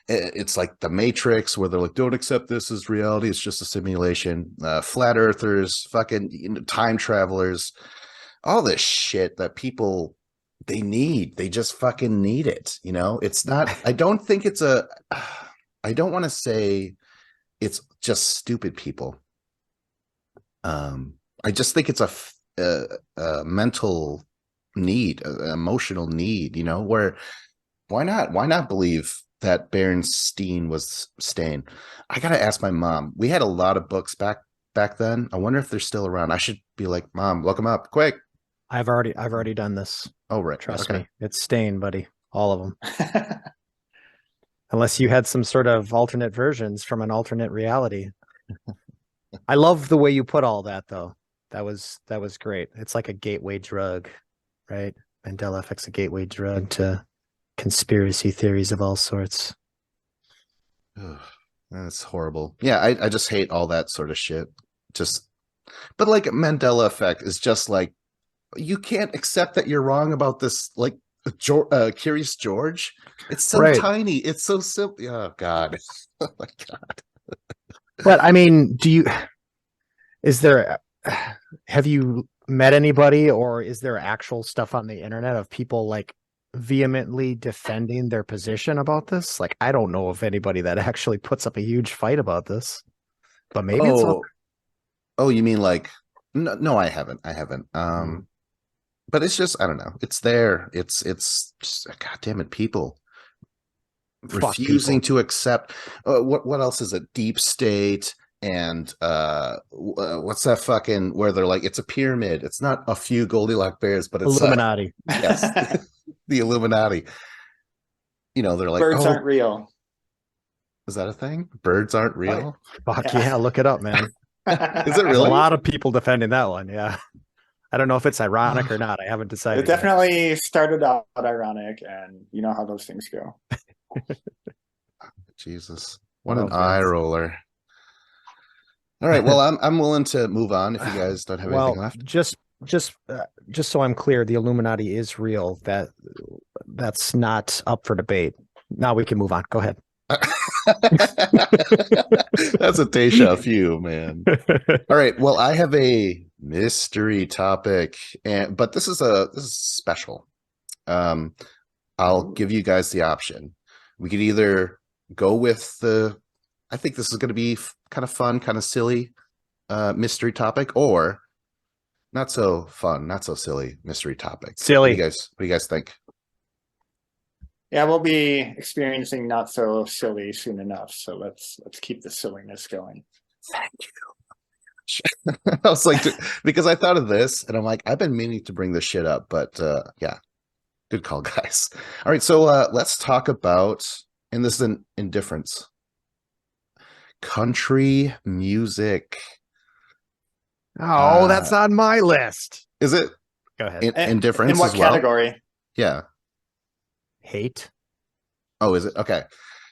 It's like the Matrix, where they're like, don't accept this as reality. It's just a simulation. Flat earthers, fucking time travelers, all this shit that people, they just fucking need it. It's not, I don't think it's I don't want to say it's just stupid people. I just think it's a mental need, an emotional need, where why not believe that Bernstein was Stain? I gotta ask my mom. We had a lot of books back then. I wonder if they're still around. I should be like, Mom, look them up quick. I've already done this. Oh, right. Trust me. It's Stain, buddy. All of them. Unless you had some sort of alternate versions from an alternate reality. I love the way you put all that, though. That was great. It's like a gateway drug, right? Mandela Effect's a gateway drug to conspiracy theories of all sorts. That's horrible. Yeah, I just hate all that sort of shit. But like Mandela Effect is just like, you can't accept that you're wrong about this, like Curious George. It's so tiny. It's so simple. Oh God. Oh my God. But I mean, have you met anybody, or is there actual stuff on the internet of people like vehemently defending their position about this? Like, I don't know of anybody that actually puts up a huge fight about this, but maybe it's oh, you mean like, no, I haven't. But it's just, I don't know. It's there. It's just, God damn it, people refusing to accept. What else is it? Deep state and what's that fucking, where they're like, it's a pyramid. It's not a few Goldilock bears, but it's Illuminati. Yes, the Illuminati. They're like, birds aren't real. Is that a thing? Birds aren't real? Fuck yeah, look it up, man. Is it There's really? a lot of people defending that one. Yeah. I don't know if it's ironic or not. I haven't decided. It definitely started out ironic, and you know how those things go. Jesus, what an eye roller! All right, well, I'm willing to move on if you guys don't have anything left. Just so I'm clear, the Illuminati is real. That's not up for debate. Now we can move on. Go ahead. That's a deja vu, man. All right, well, I have a mystery topic, but this is special. I'll give you guys the option. We could either go with I think this is going to be kind of fun, kind of silly mystery topic, or not so fun, not so silly mystery topic. Silly. What do you guys think? Yeah, we'll be experiencing not so silly soon enough. So let's keep the silliness going. Thank you. I was like, because I thought of this and I'm like, I've been meaning to bring this shit up, but yeah, good call, guys. All right, so let's talk about, and this is an indifference, country music. Oh, that's on my list. Is it? Go ahead. Indifference. In what as well? category? Yeah. Hate. Oh, is it? Okay.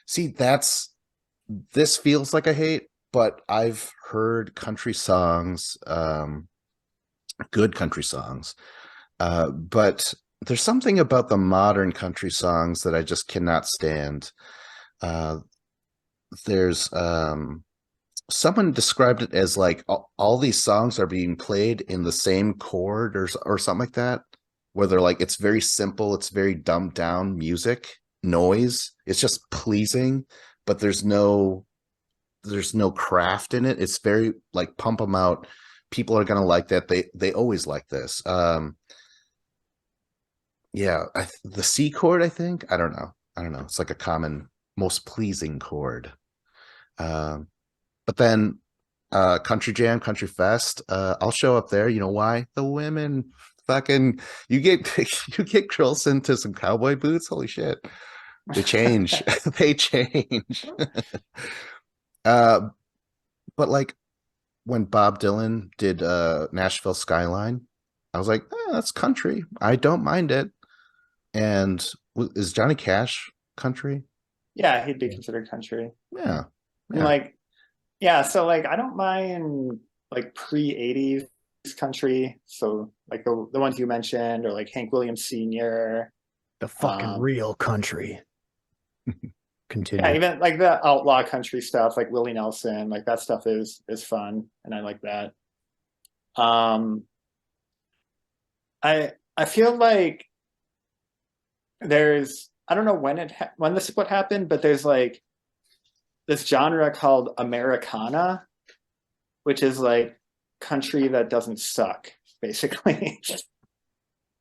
See, this feels like a hate, but I've heard country songs, good country songs, but there's something about the modern country songs that I just cannot stand. There's someone described it as like all these songs are being played in the same chord or something like that, where they're like, it's very simple, it's very dumbed down music, noise, it's just pleasing, but there's no craft in it. It's very like, pump them out, people are gonna like that, they always like this. Yeah, the C chord, I think, I don't know, it's like a common, most pleasing chord. But then country jam, country fest, I'll show up there. You know why? The women, fucking, you get girls into some cowboy boots, holy shit, they change. They change. But But like when Bob Dylan did Nashville Skyline, I was like, that's country. I don't mind it. And is Johnny Cash country? Yeah, he'd be considered country. Yeah. And like, yeah, so like I don't mind like pre-80s country. So like the ones you mentioned, or like Hank Williams Sr. The fucking real country. Continue. Yeah, even like the outlaw country stuff, like Willie Nelson, like that stuff is fun, and I like that. I feel like there's, I don't know when the split happened, but there's like this genre called Americana, which is like country that doesn't suck, basically.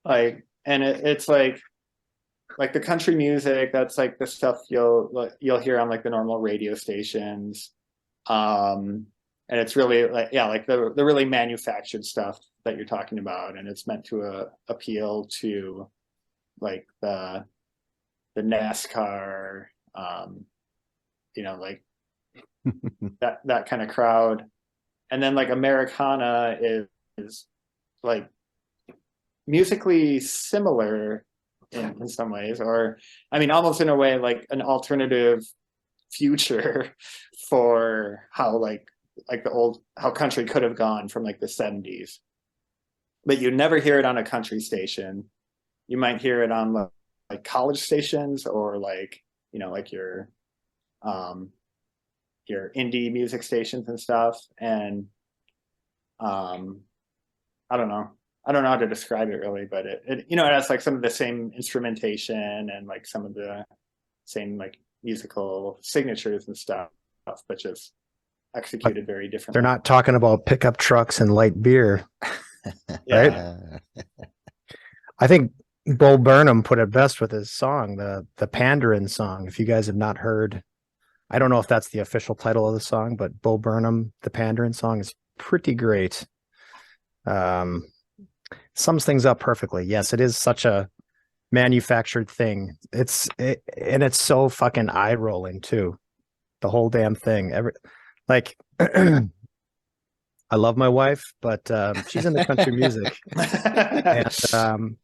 Like, and it's like the country music, that's like the stuff you'll hear on like the normal radio stations. And it's really like, yeah, like the really manufactured stuff that you're talking about, and it's meant to appeal to like the NASCAR, you know, like that kind of crowd. And then like Americana is like musically similar in some ways, or I mean almost in a way like an alternative future for how like the old, how country could have gone from like the 70s. But you never hear it on a country station. You might hear it on like college stations, or like, you know, like your indie music stations and stuff. And I don't know how to describe it really, but it you know, it has like some of the same instrumentation and like some of the same like musical signatures and stuff, but just executed very differently. They're not talking about pickup trucks and light beer. Right? I think Bo Burnham put it best with his song, the Pandaren song. If you guys have not heard, I don't know if that's the official title of the song, but Bo Burnham, the Pandaren song, is pretty great. Sums things up perfectly. Yes, it is such a manufactured thing. And it's so fucking eye rolling too. The whole damn thing. Like I love my wife, but she's into country music. And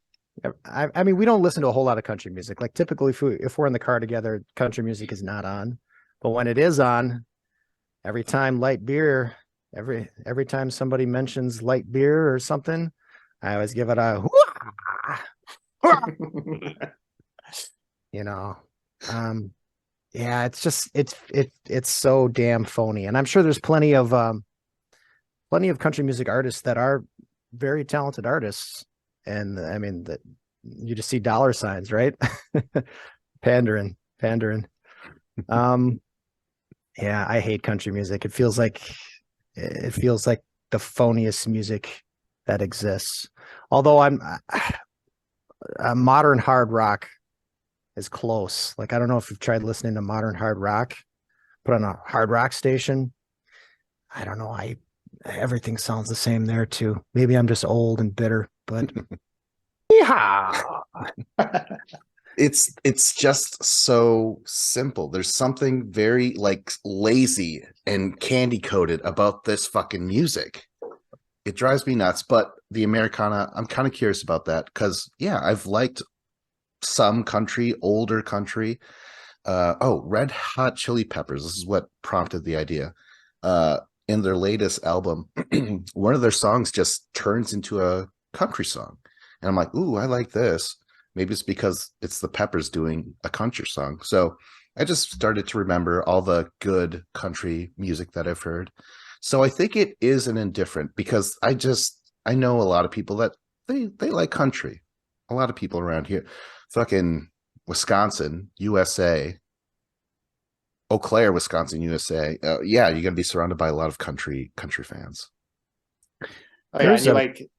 I mean, we don't listen to a whole lot of country music. Like typically if we're in the car together, country music is not on. But when it is on, every time light beer, every time somebody mentions light beer or something, I always give it a you know. Yeah, it's just it's so damn phony. And I'm sure there's plenty of country music artists that are very talented artists. And I mean that you just see dollar signs, right? Pandering. Yeah, I hate country music. It feels like the phoniest music that exists. Although modern hard rock is close. Like, I don't know if you've tried listening to modern hard rock, put on a hard rock station. I don't know. Everything sounds the same there too. Maybe I'm just old and bitter, but yeah. It's just so simple. There's something very like lazy and candy coated about this fucking music. It drives me nuts. But the Americana, I'm kind of curious about that because yeah, I've liked some country, older country. Red Hot Chili Peppers. This is what prompted the idea. In their latest album, one of their songs just turns into a country song. And I'm like, ooh, I like this. Maybe it's because it's the Peppers doing a country song. So I just started to remember all the good country music that I've heard. So I think it is an indifferent because I know a lot of people that they like country. A lot of people around here, fucking Wisconsin, USA, Eau Claire, Wisconsin, USA. Yeah, you're gonna be surrounded by a lot of country fans. Oh yeah, and you like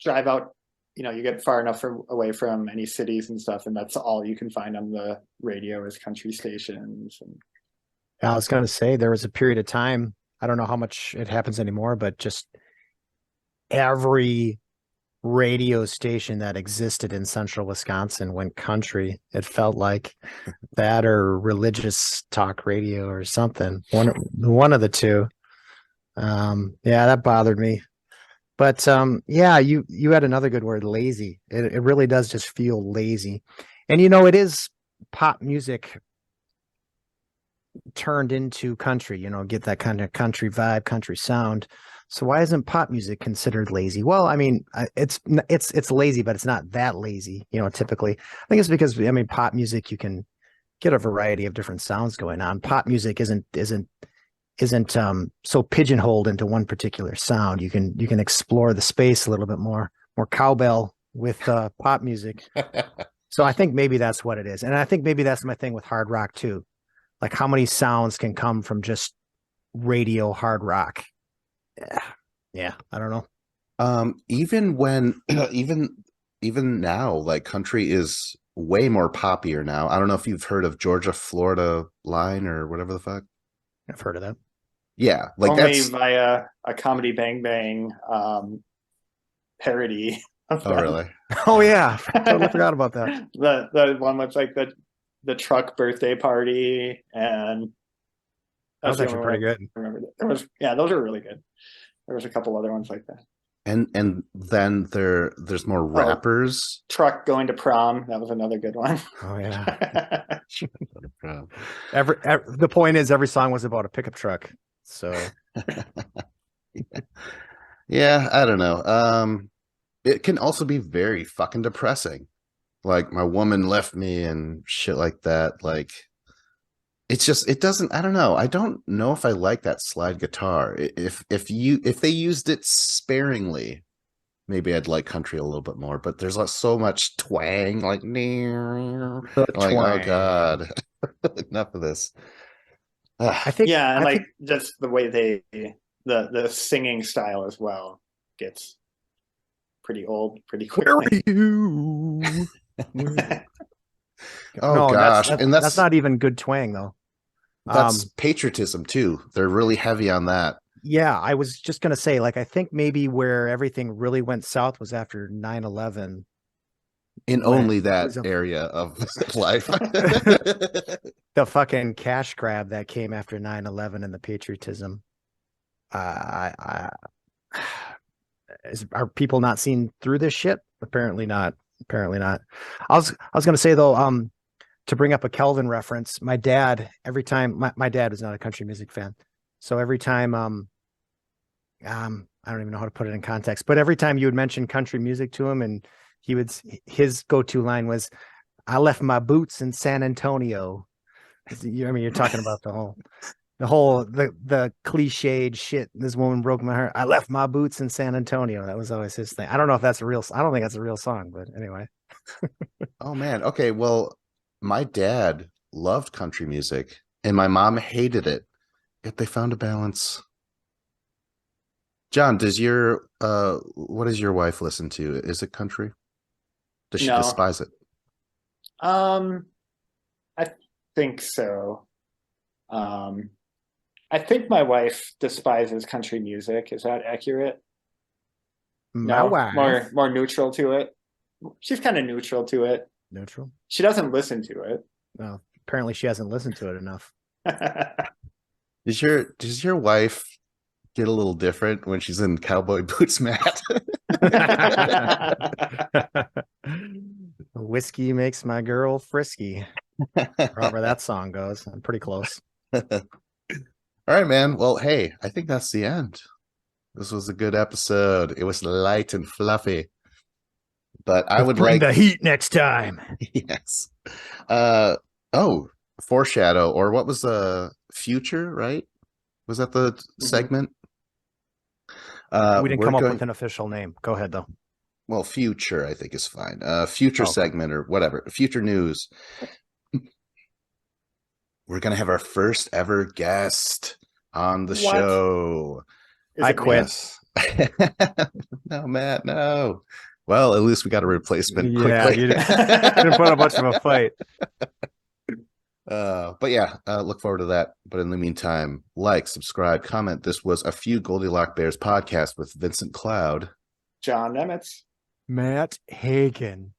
drive out. You know, you get far enough away from any cities and stuff, and that's all you can find on the radio is country stations. And I was going to say there was a period of time, I don't know how much it happens anymore, but just every radio station that existed in central Wisconsin went country. It felt like that or religious talk radio or something. One of the two. Yeah, that bothered me. But yeah, you had another good word, lazy. It really does just feel lazy. And it is pop music turned into country, get that kind of country vibe, country sound. So why isn't pop music considered lazy? Well, I mean, it's lazy, but it's not that lazy, typically. I think it's because pop music, you can get a variety of different sounds going on. Pop music isn't so pigeonholed into one particular sound. You can explore the space a little bit more cowbell with pop music. So I think maybe that's what it is. And I think maybe that's my thing with hard rock too. Like how many sounds can come from just radio hard rock? Yeah, I don't know. Even when even now, like country is way more poppier now. I don't know if you've heard of Georgia Florida Line or whatever the fuck. I've heard of that. Yeah, like Only that's via a Comedy Bang Bang parody. Of oh them. really? Oh yeah, totally forgot about that. The one with like the truck birthday party, and That was the actually only pretty one good. I remember. There was, yeah, those are really good. There was a couple other ones like that. And then there's more rappers. Truck going to prom. That was another good one. Oh yeah. The point is every song was about a pickup truck. So Yeah, I don't know. It can also be very fucking depressing. Like my woman left me and shit like that. Like it doesn't, I don't know. I don't know if I like that slide guitar. If they used it sparingly, maybe I'd like country a little bit more, but there's like so much twang, like oh god. Enough of this. I think yeah, and I like think, just the way the singing style as well gets pretty old pretty where are quickly. you? Oh No, gosh. And that's not even good twang though. that's patriotism too. They're really heavy on that. Yeah, I was just gonna say, like, I think maybe where everything really went south was after 9/11. In When only it that was area of life. the fucking cash grab that came after 9/11 and the patriotism. Are people not seeing through this shit? Apparently not. Apparently not. I was gonna say though, to bring up a Kelvin reference, my dad, every time my dad was not a country music fan. So every time I don't even know how to put it in context, but every time you would mention country music to him and his go-to line was, I left my boots in San Antonio. You're talking about the cliched shit. This woman broke my heart. I left my boots in San Antonio. That was always his thing. I don't know if that's I don't think that's a real song, but anyway. Oh man. Okay. Well, my dad loved country music and my mom hated it. Yet they found a balance. John, what does your wife listen to? Is it country? Does she No. despise it? I think so. I think my wife despises country music. Is that accurate? My No, wife. more neutral to it. She's kind of neutral to it. Neutral. She doesn't listen to it. No, apparently she hasn't listened to it enough. Does your wife get a little different when she's in cowboy boots, Matt? Whiskey makes my girl frisky. However that song goes. I'm pretty close. All right, man. Well, hey, I think that's the end. This was a good episode. It was light and fluffy. But I would bring like the heat next time. Yes. Foreshadow, or what was the future, right? Was that the segment? We didn't come up with an official name. Go ahead though. Well, future, I think is fine. Future Okay. segment or whatever. Future news. We're gonna have our first ever guest on the What? show. I quit. Yes. No, Matt, no. Well, at least we got a replacement Yeah, quickly. you didn't put up much of a fight. But yeah, look forward to that. But in the meantime, like, subscribe, comment. This was a Few Goldilock Bears podcast with Vincent Cloud, John Nemitz. Matt Hagen.